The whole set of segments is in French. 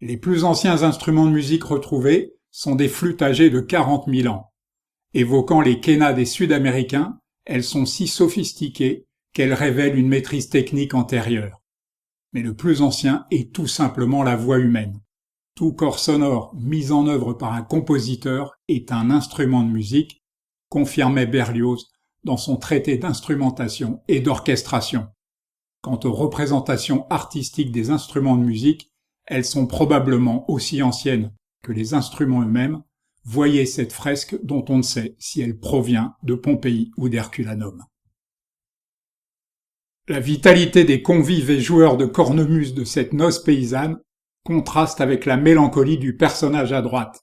Les plus anciens instruments de musique retrouvés sont des flûtes âgées de 40 000 ans. Évoquant les quenas des Sud-Américains, elles sont si sophistiquées qu'elles révèlent une maîtrise technique antérieure. Mais le plus ancien est tout simplement la voix humaine. Tout corps sonore mis en œuvre par un compositeur est un instrument de musique, confirmait Berlioz dans son traité d'instrumentation et d'orchestration. Quant aux représentations artistiques des instruments de musique, elles sont probablement aussi anciennes que les instruments eux-mêmes. Voyez cette fresque dont on ne sait si elle provient de Pompéi ou d'Herculanum. La vitalité des convives et joueurs de cornemuse de cette noce paysanne contraste avec la mélancolie du personnage à droite.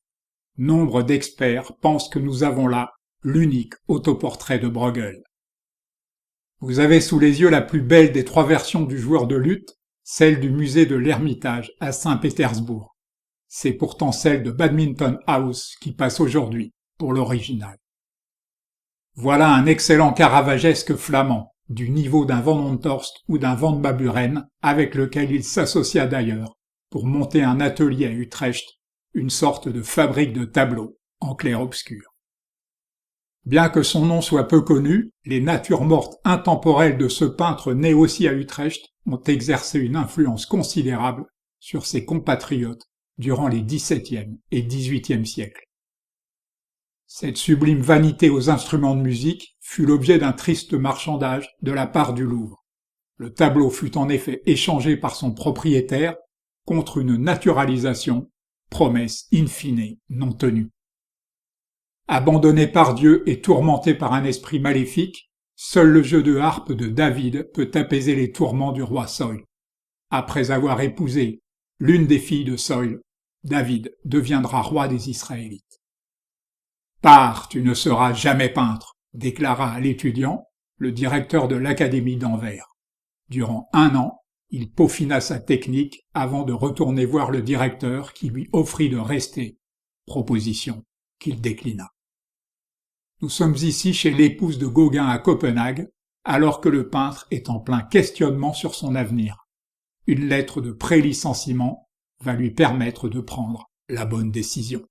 Nombre d'experts pensent que nous avons là l'unique autoportrait de Bruegel. Vous avez sous les yeux la plus belle des 3 versions du joueur de luth, celle du musée de l'Ermitage à Saint-Pétersbourg. C'est pourtant celle de Badminton House qui passe aujourd'hui pour l'original. Voilà un excellent caravagesque flamand, du niveau d'un Van Honthorst ou d'un Van Baburen, avec lequel il s'associa d'ailleurs pour monter un atelier à Utrecht, une sorte de fabrique de tableaux en clair-obscur. Bien que son nom soit peu connu, les natures mortes intemporelles de ce peintre né aussi à Utrecht ont exercé une influence considérable sur ses compatriotes durant les XVIIe et XVIIIe siècles. Cette sublime vanité aux instruments de musique fut l'objet d'un triste marchandage de la part du Louvre. Le tableau fut en effet échangé par son propriétaire contre une naturalisation, promesse in fine non tenue. Abandonné par Dieu et tourmenté par un esprit maléfique, seul le jeu de harpe de David peut apaiser les tourments du roi Saül. Après avoir épousé l'une des filles de Saül, David deviendra roi des Israélites. « Pars, tu ne seras jamais peintre », déclara à l'étudiant le directeur de l'Académie d'Anvers. Durant 1 an, il peaufina sa technique avant de retourner voir le directeur qui lui offrit de rester, proposition qu'il déclina. Nous sommes ici chez l'épouse de Gauguin à Copenhague, alors que le peintre est en plein questionnement sur son avenir. Une lettre de pré-licenciement va lui permettre de prendre la bonne décision.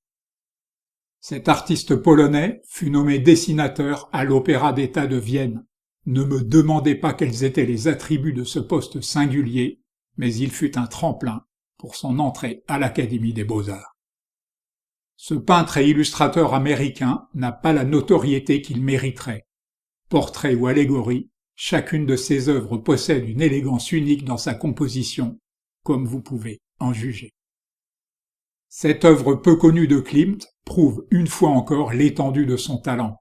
Cet artiste polonais fut nommé dessinateur à l'Opéra d'État de Vienne. Ne me demandez pas quels étaient les attributs de ce poste singulier, mais il fut un tremplin pour son entrée à l'Académie des Beaux-Arts. Ce peintre et illustrateur américain n'a pas la notoriété qu'il mériterait. Portrait ou allégorie, chacune de ses œuvres possède une élégance unique dans sa composition, comme vous pouvez en juger. Cette œuvre peu connue de Klimt prouve une fois encore l'étendue de son talent.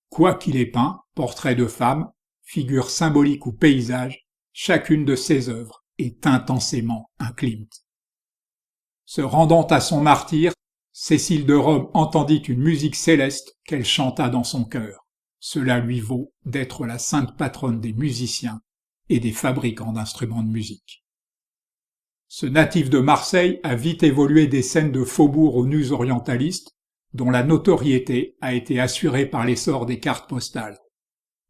Quoi qu'il ait peint, portraits de femmes, figures symboliques ou paysages, chacune de ses œuvres est intensément un Klimt. Se rendant à son martyre, Cécile de Rome entendit une musique céleste qu'elle chanta dans son cœur. Cela lui vaut d'être la sainte patronne des musiciens et des fabricants d'instruments de musique. Ce natif de Marseille a vite évolué des scènes de faubourg aux nus orientalistes, dont la notoriété a été assurée par l'essor des cartes postales.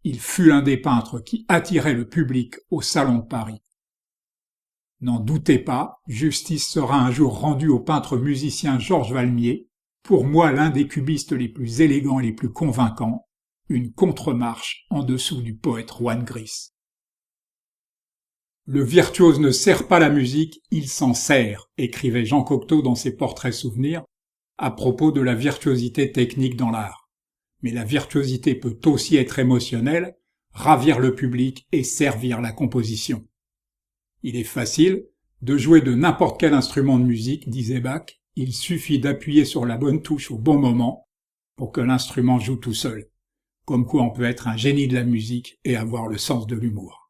Il fut l'un des peintres qui attirait le public au Salon de Paris. N'en doutez pas, justice sera un jour rendue au peintre musicien Georges Valmier, pour moi l'un des cubistes les plus élégants et les plus convaincants, une contre-marche en dessous du poète Juan Gris. Le virtuose ne sert pas la musique, il s'en sert, écrivait Jean Cocteau dans ses portraits souvenirs, à propos de la virtuosité technique dans l'art. Mais la virtuosité peut aussi être émotionnelle, ravir le public et servir la composition. Il est facile de jouer de n'importe quel instrument de musique, disait Bach, il suffit d'appuyer sur la bonne touche au bon moment pour que l'instrument joue tout seul. Comme quoi on peut être un génie de la musique et avoir le sens de l'humour.